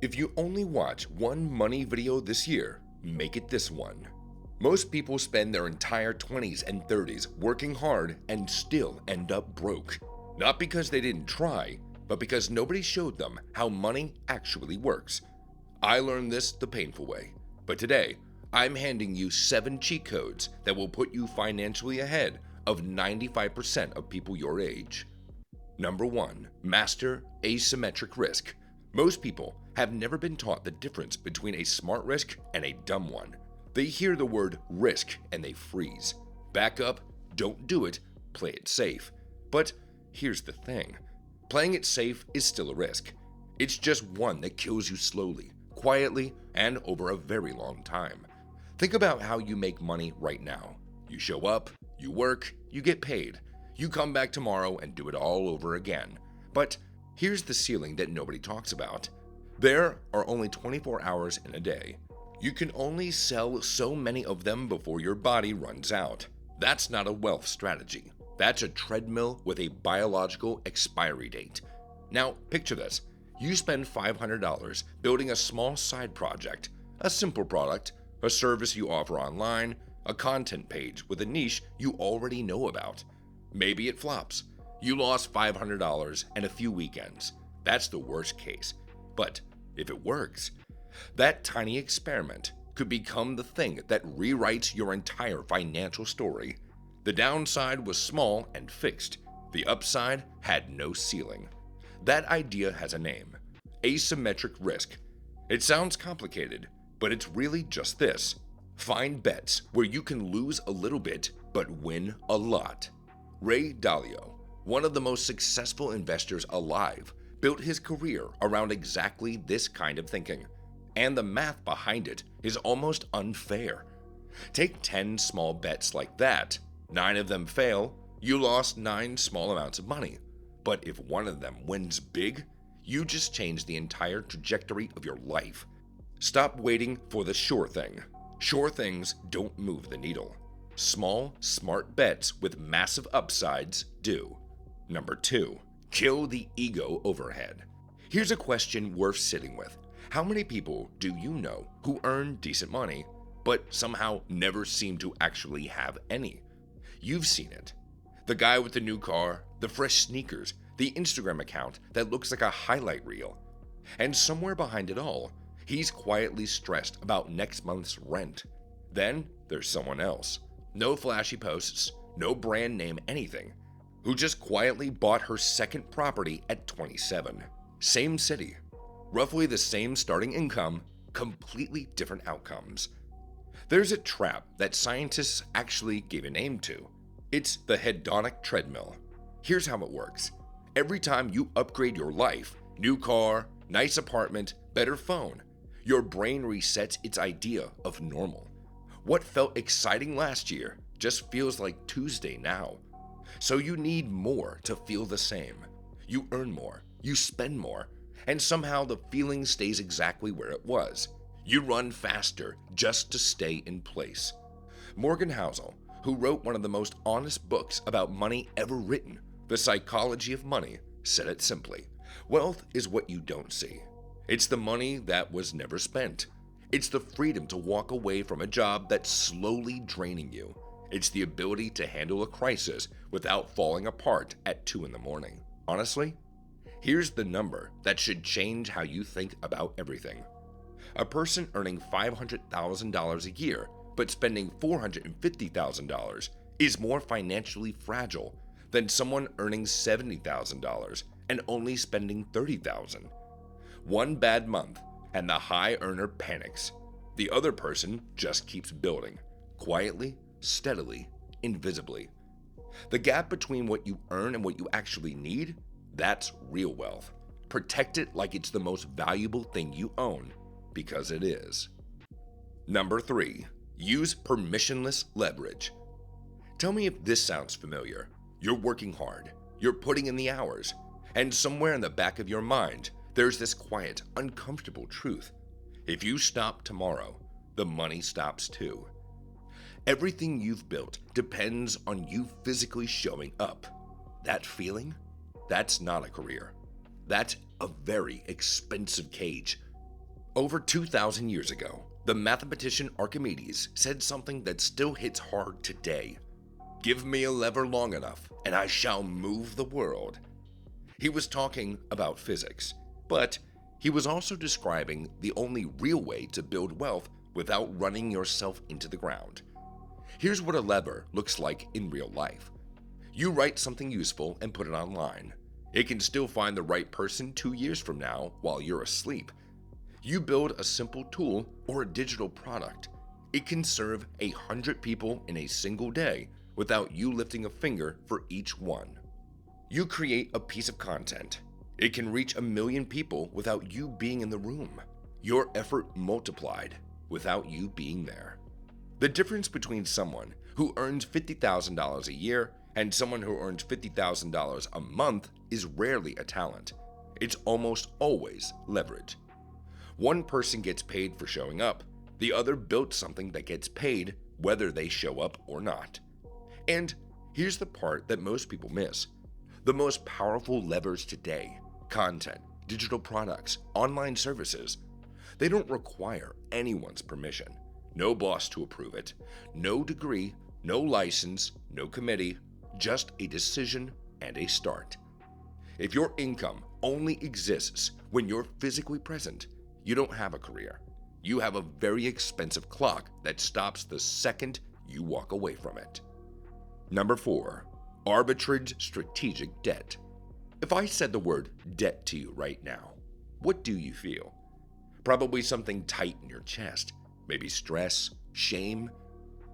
If you only watch one money video this year, make it this one. Most people spend their entire 20s and 30s working hard and still end up broke. Not because they didn't try, but because nobody showed them how money actually works. I learned this the painful way, but today, I'm handing you 7 cheat codes that will put you financially ahead of 95% of people your age. Number 1. Master asymmetric risk. Most people have never been taught the difference between a smart risk and a dumb one. They hear the word risk and they freeze. Back up, don't do it, play it safe. But here's the thing. Playing it safe is still a risk. It's just one that kills you slowly, quietly, and over a very long time. Think about how you make money right now. You show up, you work, you get paid. You come back tomorrow and do it all over again. But here's the ceiling that nobody talks about. There are only 24 hours in a day. You can only sell so many of them before your body runs out. That's not a wealth strategy. That's a treadmill with a biological expiry date. Now, picture this. You spend $500 building a small side project, a simple product, a service you offer online, a content page with a niche you already know about. Maybe it flops. You lost $500 and a few weekends. That's the worst case. But if it works, that tiny experiment could become the thing that rewrites your entire financial story. The downside was small and fixed. The upside had no ceiling. That idea has a name: asymmetric risk. It sounds complicated, but it's really just this. Find bets where you can lose a little bit but win a lot. Ray Dalio, one of the most successful investors alive, built his career around exactly this kind of thinking. And the math behind it is almost unfair. Take 10 small bets like that. 9 of them fail, you lost 9 small amounts of money. But if one of them wins big, you just change the entire trajectory of your life. Stop waiting for the sure thing. Sure things don't move the needle. Small, smart bets with massive upsides do. Number 2. Kill the ego overhead. Here's a question worth sitting with. How many people do you know who earn decent money, but somehow never seem to actually have any? You've seen it. The guy with the new car, the fresh sneakers, the Instagram account that looks like a highlight reel. And somewhere behind it all, he's quietly stressed about next month's rent. Then there's someone else. No flashy posts, no brand name anything, who just quietly bought her second property at 27. Same city, roughly the same starting income, completely different outcomes. There's a trap that scientists actually gave a name to. It's the hedonic treadmill. Here's how it works. Every time you upgrade your life, new car, nice apartment, better phone, your brain resets its idea of normal. What felt exciting last year just feels like Tuesday now. So you need more to feel the same. You earn more, you spend more, and somehow the feeling stays exactly where it was. You run faster just to stay in place. Morgan Housel, who wrote one of the most honest books about money ever written, The Psychology of Money, said it simply. Wealth is what you don't see. It's the money that was never spent. It's the freedom to walk away from a job that's slowly draining you. It's the ability to handle a crisis without falling apart at 2 in the morning. Honestly, here's the number that should change how you think about everything. A person earning $500,000 a year but spending $450,000 is more financially fragile than someone earning $70,000 and only spending $30,000. One bad month and the high earner panics. The other person just keeps building, quietly, steadily, invisibly. The gap between what you earn and what you actually need, that's real wealth. Protect it like it's the most valuable thing you own, because it is. Number 3, use permissionless leverage. Tell me if this sounds familiar. You're working hard, you're putting in the hours, and somewhere in the back of your mind, there's this quiet, uncomfortable truth. If you stop tomorrow, the money stops too. Everything you've built depends on you physically showing up. That feeling? That's not a career. That's a very expensive cage. Over 2,000 years ago, the mathematician Archimedes said something that still hits hard today. Give me a lever long enough, and I shall move the world. He was talking about physics, but he was also describing the only real way to build wealth without running yourself into the ground. Here's what a lever looks like in real life. You write something useful and put it online. It can still find the right person 2 years from now while you're asleep. You build a simple tool or a digital product. It can serve 100 people in a single day without you lifting a finger for each one. You create a piece of content. It can reach 1 million people without you being in the room. Your effort multiplied without you being there. The difference between someone who earns $50,000 a year and someone who earns $50,000 a month is rarely a talent. It's almost always leverage. One person gets paid for showing up. The other built something that gets paid whether they show up or not. And here's the part that most people miss. The most powerful levers today, content, digital products, online services, they don't require anyone's permission. No boss to approve it, no degree, no license, no committee, just a decision and a start. If your income only exists when you're physically present, you don't have a career. You have a very expensive clock that stops the second you walk away from it. Number 4, arbitrage strategic debt. If I said the word debt to you right now, what do you feel? Probably something tight in your chest, maybe stress, shame,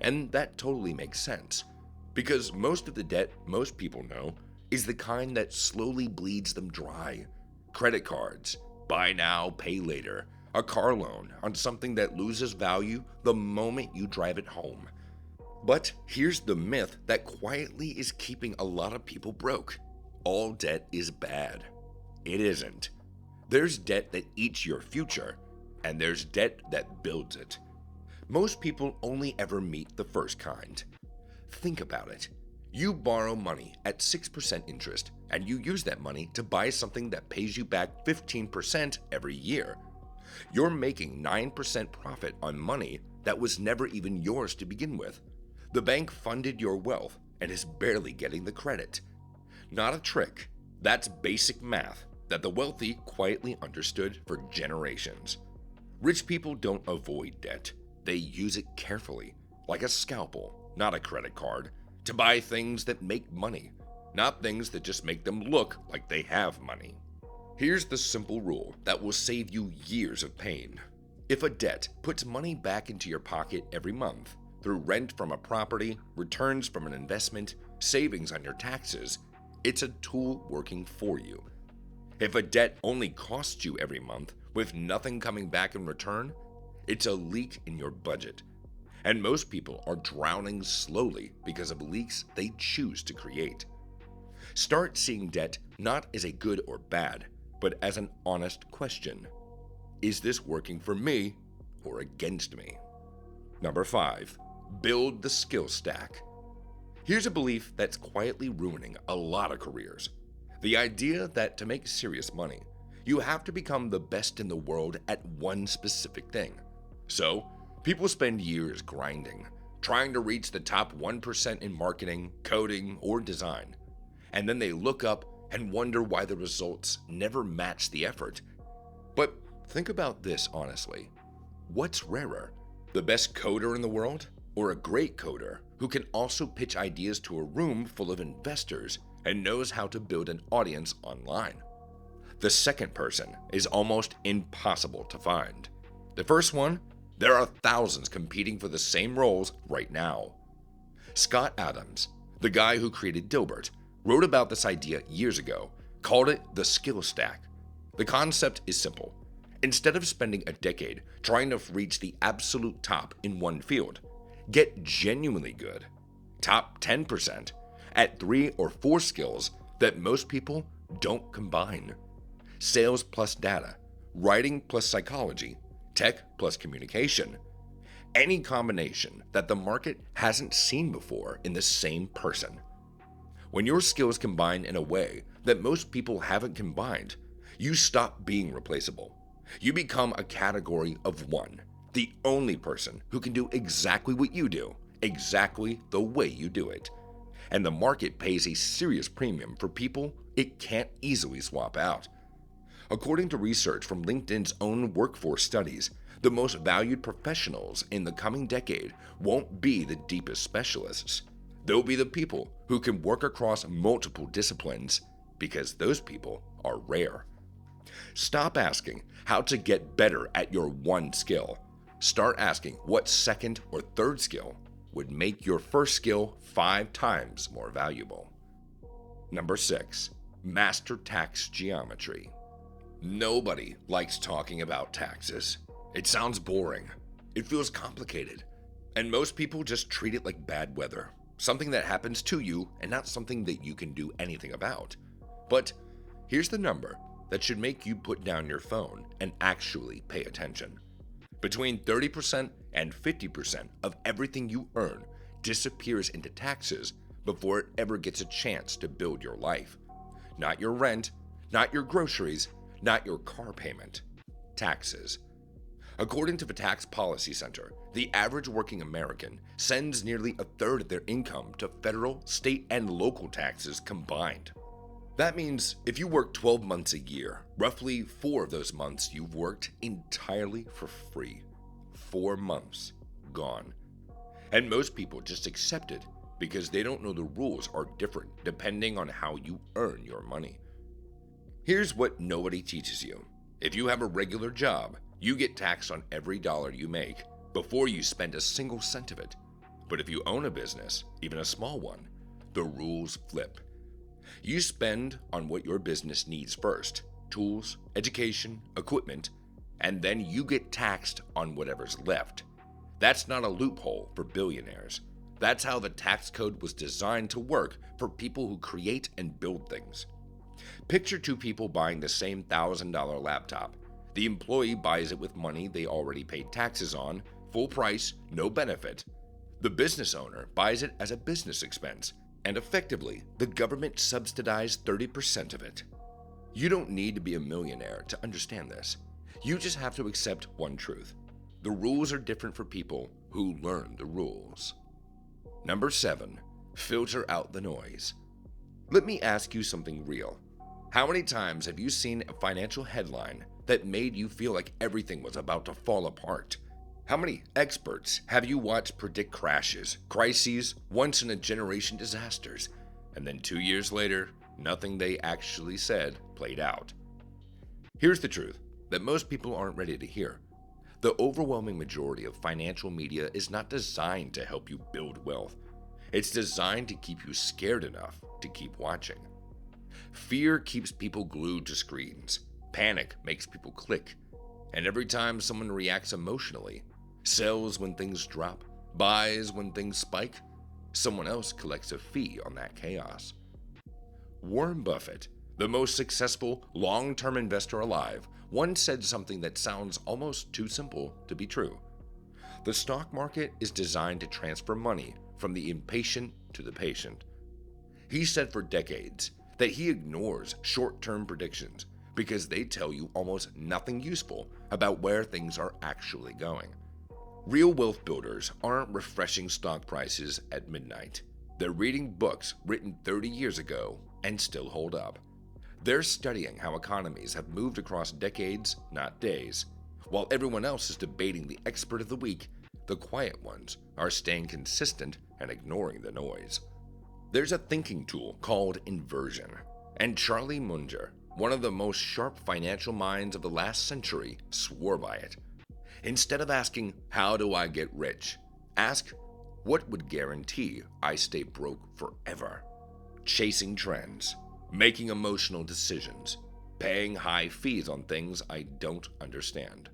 and that totally makes sense, because most of the debt most people know is the kind that slowly bleeds them dry. Credit cards, buy now, pay later, a car loan on something that loses value the moment you drive it home. But here's the myth that quietly is keeping a lot of people broke. All debt is bad. It isn't. There's debt that eats your future, and there's debt that builds it. Most people only ever meet the first kind. Think about it. You borrow money at 6% interest, and you use that money to buy something that pays you back 15% every year. You're making 9% profit on money that was never even yours to begin with. The bank funded your wealth and is barely getting the credit. Not a trick. That's basic math that the wealthy quietly understood for generations. Rich people don't avoid debt. They use it carefully, like a scalpel, not a credit card, to buy things that make money, not things that just make them look like they have money. Here's the simple rule that will save you years of pain. If a debt puts money back into your pocket every month, through rent from a property, returns from an investment, savings on your taxes, it's a tool working for you. If a debt only costs you every month with nothing coming back in return, it's a leak in your budget. And most people are drowning slowly because of leaks they choose to create. Start seeing debt not as a good or bad, but as an honest question. Is this working for me or against me? Number 5. Build the skill stack. Here's a belief that's quietly ruining a lot of careers. The idea that to make serious money, you have to become the best in the world at one specific thing. So, people spend years grinding, trying to reach the top 1% in marketing, coding, or design. And then they look up and wonder why the results never match the effort. But think about this honestly. What's rarer? The best coder in the world? Or a great coder who can also pitch ideas to a room full of investors and knows how to build an audience online? The second person is almost impossible to find. The first one, there are thousands competing for the same roles right now. Scott Adams, the guy who created Dilbert, wrote about this idea years ago, called it the skill stack. The concept is simple. Instead of spending a decade trying to reach the absolute top in one field, get genuinely good, top 10%, at 3 or 4 skills that most people don't combine. Sales plus data, writing plus psychology, tech plus communication. Any combination that the market hasn't seen before in the same person. When your skills combine in a way that most people haven't combined, you stop being replaceable. You become a category of one, the only person who can do exactly what you do, exactly the way you do it. And the market pays a serious premium for people it can't easily swap out. According to research from LinkedIn's own workforce studies, the most valued professionals in the coming decade won't be the deepest specialists. They'll be the people who can work across multiple disciplines, because those people are rare. Stop asking how to get better at your one skill. Start asking what second or third skill would make your first skill 5 times more valuable. Number 6. Master tax geometry. Nobody likes talking about taxes. It sounds boring. It feels complicated. And most people just treat it like bad weather, something that happens to you and not something that you can do anything about. But here's the number that should make you put down your phone and actually pay attention. Between 30% and 50% of everything you earn disappears into taxes before it ever gets a chance to build your life. Not your rent, not your groceries, not your car payment. Taxes. According to the Tax Policy Center, the average working American sends nearly a third of their income to federal, state, and local taxes combined. That means if you work 12 months a year, roughly 4 of those months you've worked entirely for free. 4 months gone. And most people just accept it because they don't know the rules are different depending on how you earn your money. Here's what nobody teaches you. If you have a regular job, you get taxed on every dollar you make before you spend a single cent of it. But if you own a business, even a small one, the rules flip. You spend on what your business needs first: tools, education, equipment, and then you get taxed on whatever's left. That's not a loophole for billionaires. That's how the tax code was designed to work for people who create and build things. Picture 2 people buying the same $1,000 laptop. The employee buys it with money they already paid taxes on, full price, no benefit. The business owner buys it as a business expense, and effectively, the government subsidized 30% of it. You don't need to be a millionaire to understand this. You just have to accept one truth. The rules are different for people who learn the rules. Number 7. Filter out the noise. Let me ask you something real. How many times have you seen a financial headline that made you feel like everything was about to fall apart? How many experts have you watched predict crashes, crises, once-in-a-generation disasters, and then 2 years later, nothing they actually said played out? Here's the truth that most people aren't ready to hear. The overwhelming majority of financial media is not designed to help you build wealth. It's designed to keep you scared enough to keep watching. Fear keeps people glued to screens. Panic makes people click. And every time someone reacts emotionally, sells when things drop, buys when things spike, someone else collects a fee on that chaos. Warren Buffett, the most successful long-term investor alive, once said something that sounds almost too simple to be true. The stock market is designed to transfer money from the impatient to the patient. He said for decades that he ignores short-term predictions because they tell you almost nothing useful about where things are actually going. Real wealth builders aren't refreshing stock prices at midnight. They're reading books written 30 years ago and still hold up. They're studying how economies have moved across decades, not days. While everyone else is debating the expert of the week, the quiet ones are staying consistent and ignoring the noise. There's a thinking tool called inversion, and Charlie Munger, one of the most sharp financial minds of the last century, swore by it. Instead of asking, "How do I get rich?" ask, "What would guarantee I stay broke forever?" Chasing trends, making emotional decisions, paying high fees on things I don't understand,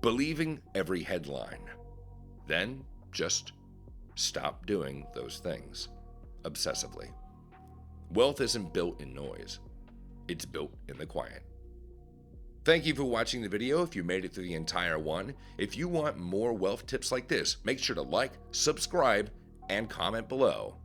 believing every headline. Then just stop doing those things obsessively. Wealth isn't built in noise. It's built in the quiet. Thank you for watching the video if you made it through the entire one. If you want more wealth tips like this, make sure to like, subscribe, and comment below.